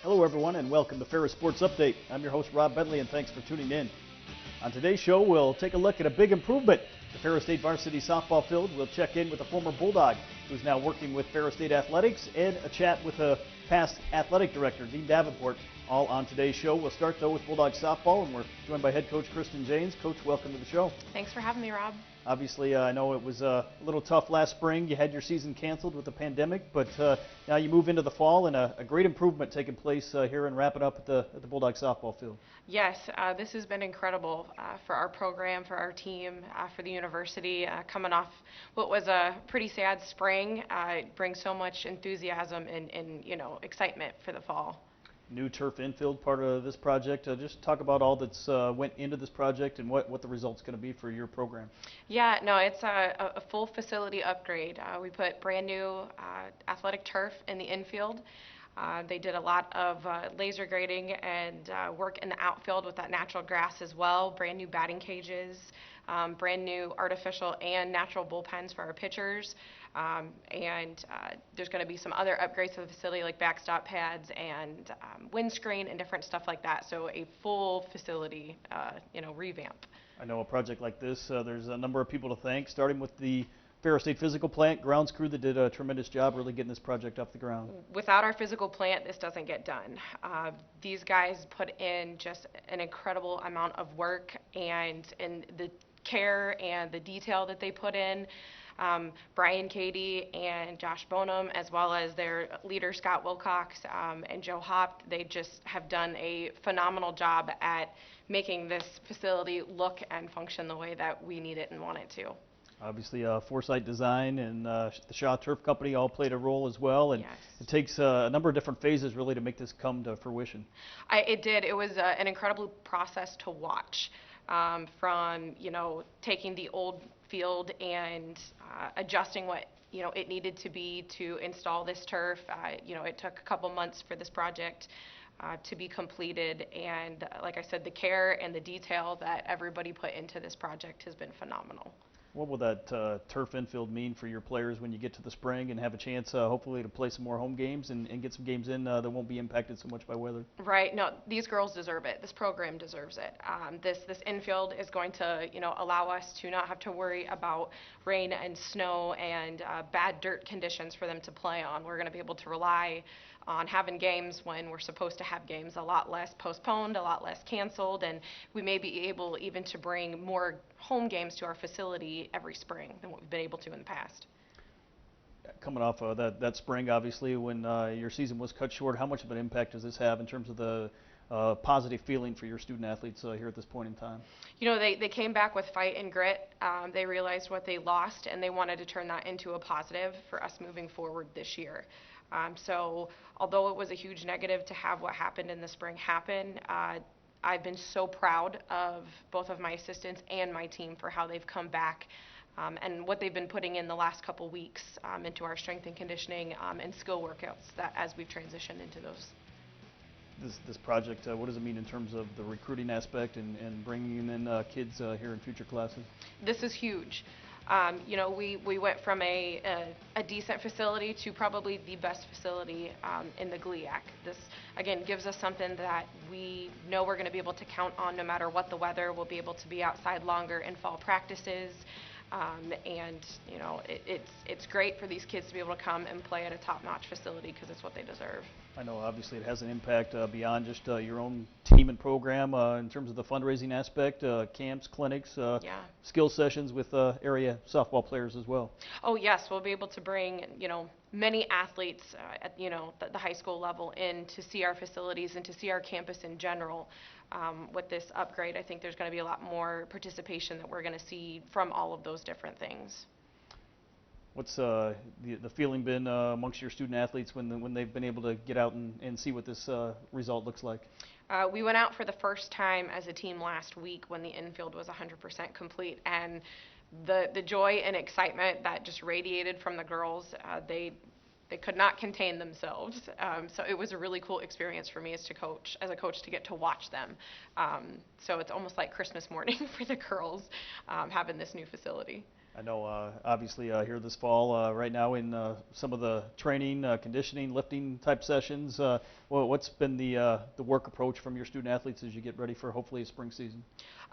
Hello everyone and welcome to Ferris Sports Update. I'm your host Rob Bentley and thanks for tuning in. On today's show we'll take a look at a big improvement. The Ferris State varsity softball field. We'll check in with a former Bulldog who's now working with Ferris State Athletics and a chat with a past athletic director, Dean Davenport, all on today's show. We'll start though with Bulldog softball and we're joined by head coach Kristin Janes. Coach, welcome to the show. Thanks for having me, Rob. Obviously, I know it was a little tough last spring. You had your season canceled with the pandemic, but now you move into the fall and a great improvement taking place here and wrapping up at the Bulldog softball field. Yes, this has been incredible for our program, for our team, for the university. Coming off what was a pretty sad spring, it brings so much enthusiasm and excitement for the fall. New turf infield part of this project. Just talk about all that's went into this project and what the result's going to be for your program. Yeah, no, it's a full facility upgrade. We put brand new athletic turf in the infield. They did a lot of laser grading and work in the outfield with that natural grass as well. Brand new batting cages, brand new artificial and natural bullpens for our pitchers. And there's going to be some other upgrades to the facility like backstop pads and windscreen and different stuff like that. So a full facility, revamp. I know a project like this, there's a number of people to thank, starting with the Ferris State physical plant grounds crew that did a tremendous job really getting this project off the ground. Without our physical plant, this doesn't get done. These guys put in just an incredible amount of work and the care and the detail that they put in. Brian Cady and Josh Bonham, as well as their leader Scott Wilcox and Joe Hopp, they just have done a phenomenal job at making this facility look and function the way that we need it and want it to. Obviously, Foresight Design and the Shaw Turf Company all played a role as well, and yes. It takes a number of different phases really to make this come to fruition. It did. It was an incredible process to watch. From taking the old field and adjusting what it needed to be to install this turf. It took a couple months for this project to be completed, and like I said, the care and the detail that everybody put into this project has been phenomenal. What will that turf infield mean for your players when you get to the spring and have a chance, hopefully, to play some more home games and get some games in that won't be impacted so much by weather? Right. No, these girls deserve it. This program deserves it. This infield is going to, allow us to not have to worry about rain and snow and bad dirt conditions for them to play on. We're going to be able to rely on having games when we're supposed to have games, a lot less postponed, a lot less canceled, and we may be able even to bring more home games to our facility every spring than what we've been able to in the past. Coming off that spring, obviously, when your season was cut short, how much of an impact does this have in terms of the positive feeling for your student athletes here at this point in time? They came back with fight and grit. They realized what they lost, and they wanted to turn that into a positive for us moving forward this year. So although it was a huge negative to have what happened in the spring happen, I've been so proud of both of my assistants and my team for how they've come back and what they've been putting in the last couple weeks into our strength and conditioning and skill workouts that as we've transitioned into those. This project, what does it mean in terms of the recruiting aspect and bringing in kids here in future classes? This is huge. We went from a decent facility to probably the best facility in the GLIAC. This, again, gives us something that we know we're going to be able to count on no matter what the weather. We'll be able to be outside longer in fall practices. It's great for these kids to be able to come and play at a top-notch facility because it's what they deserve. I know obviously it has an impact beyond just your own team and program in terms of the fundraising aspect, camps, clinics, skill sessions with area softball players as well. Oh yes, we'll be able to bring many athletes at the high school level in to see our facilities and to see our campus in general. With this upgrade, I think there's going to be a lot more participation that we're going to see from all of those different things. What's the feeling been amongst your student athletes when they've been able to get out and see what this result looks like? We went out for the first time as a team last week when the infield was 100% complete, and the joy and excitement that just radiated from the girls, they could not contain themselves. So it was a really cool experience for me as a coach to get to watch them. So it's almost like Christmas morning for the girls having this new facility. I know, obviously, here this fall, right now in some of the training, conditioning, lifting type sessions, what's been the work approach from your student athletes as you get ready for hopefully a spring season?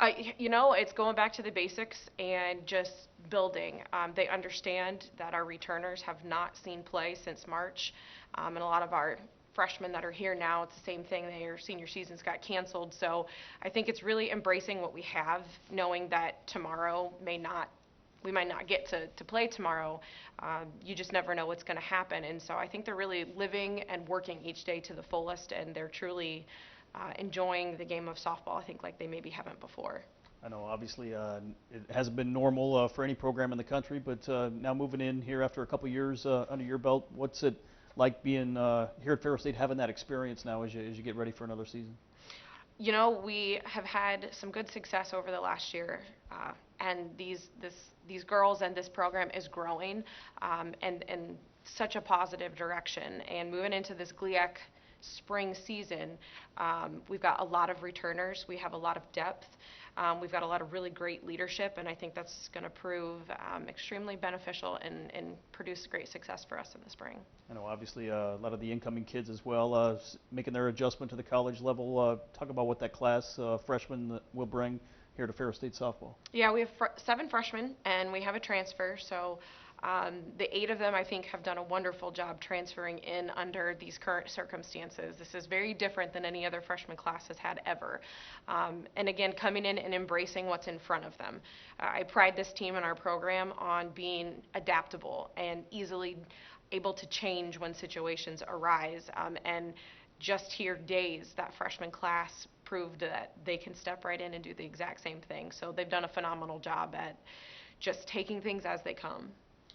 It's going back to the basics and just building. They understand that our returners have not seen play since March, and a lot of our freshmen that are here now, it's the same thing. Their senior seasons got canceled. So I think it's really embracing what we have, knowing that tomorrow we might not get to play tomorrow. You just never know what's going to happen. And so I think they're really living and working each day to the fullest, and they're truly enjoying the game of softball, I think, like they maybe haven't before. I know, obviously, it hasn't been normal for any program in the country, but now moving in here after a couple years under your belt, what's it like being here at Ferris State, having that experience now as you get ready for another season? We have had some good success over the last year, and these girls and this program is growing and such a positive direction. And moving into this GLIAC spring season, we've got a lot of returners. We have a lot of depth. We've got a lot of really great leadership, and I think that's going to prove extremely beneficial and produce great success for us in the spring. I know, obviously, a lot of the incoming kids as well, making their adjustment to the college level. Talk about what that class, freshmen, will bring here to Ferris State softball. Yeah, we have 7 freshmen, and we have a transfer, so the 8 of them, I think, have done a wonderful job transferring in under these current circumstances. This is very different than any other freshman class has had ever. And again, coming in and embracing what's in front of them. I pride this team and our program on being adaptable and easily able to change when situations arise. And just here days, that freshman class proved that they can step right in and do the exact same thing. So they've done a phenomenal job at just taking things as they come.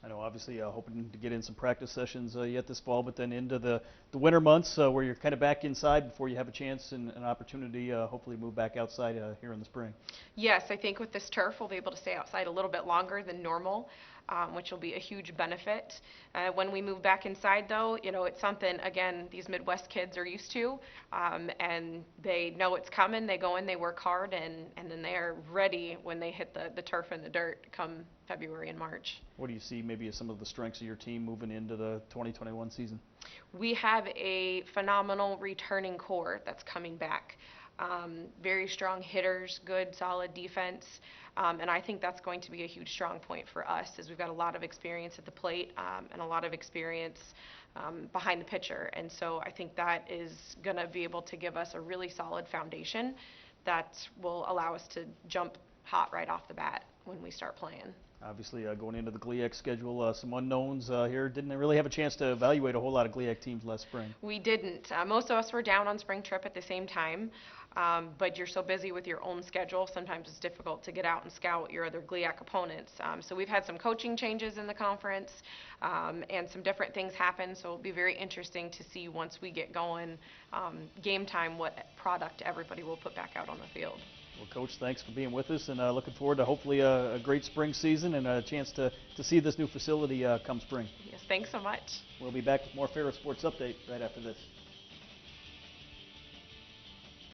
I know, obviously, hoping to get in some practice sessions yet this fall, but then into the winter months where you're kind of back inside before you have a chance and an opportunity, hopefully move back outside here in the spring. Yes, I think with this turf, we'll be able to stay outside a little bit longer than normal, which will be a huge benefit. When we move back inside, though, it's something, again, these Midwest kids are used to, and they know it's coming. They go in, they work hard, and then they are ready when they hit the turf and the dirt come February and March. What do you see maybe as some of the strengths of your team moving into the 2021 season? We have a phenomenal returning core that's coming back. Very strong hitters, good, solid defense, and I think that's going to be a huge strong point for us, as we've got a lot of experience at the plate and a lot of experience behind the pitcher, and so I think that is going to be able to give us a really solid foundation that will allow us to jump hot right off the bat when we start playing. Obviously, going into the GLIAC schedule, some unknowns here. Didn't really have a chance to evaluate a whole lot of GLIAC teams last spring. We didn't. Most of us were down on spring trip at the same time, but you're so busy with your own schedule, sometimes it's difficult to get out and scout your other GLIAC opponents. So we've had some coaching changes in the conference, and some different things happen, so it'll be very interesting to see once we get going, game time, what product everybody will put back out on the field. Well, Coach, thanks for being with us, and looking forward to hopefully a great spring season and a chance to see this new facility come spring. Yes, thanks so much. We'll be back with more Ferris Sports Update right after this.